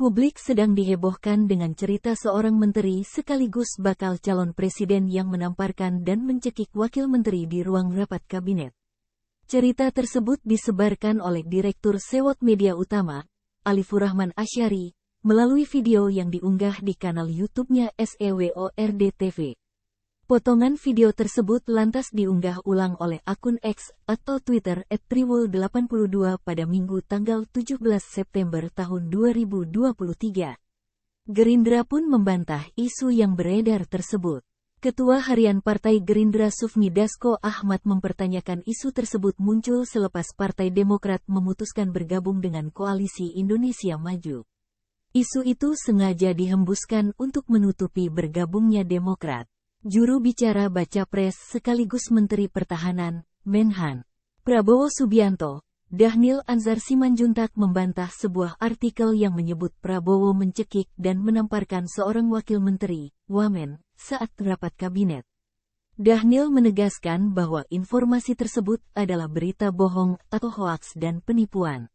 Publik sedang dihebohkan dengan cerita seorang menteri sekaligus bakal calon presiden yang menamparkan dan mencekik wakil menteri di ruang rapat kabinet. Cerita tersebut disebarkan oleh Direktur Sewot Media Utama, Alifur Rahman Asyari, melalui video yang diunggah di kanal YouTube-nya SEWORD TV. Potongan video tersebut lantas diunggah ulang oleh akun X atau Twitter @triwul82 pada Minggu tanggal 17 September tahun 2023. Gerindra pun membantah isu yang beredar tersebut. Ketua Harian Partai Gerindra Sufmi Dasko Ahmad mempertanyakan isu tersebut muncul selepas Partai Demokrat memutuskan bergabung dengan Koalisi Indonesia Maju. Isu itu sengaja dihembuskan untuk menutupi bergabungnya Demokrat. Juru bicara Baca Pres sekaligus Menteri Pertahanan, Menhan, Prabowo Subianto, Dhanil Anzar Simanjuntak membantah sebuah artikel yang menyebut Prabowo mencekik dan menamparkan seorang wakil menteri, Wamen, saat rapat kabinet. Dhanil menegaskan bahwa informasi tersebut adalah berita bohong atau hoaks dan penipuan.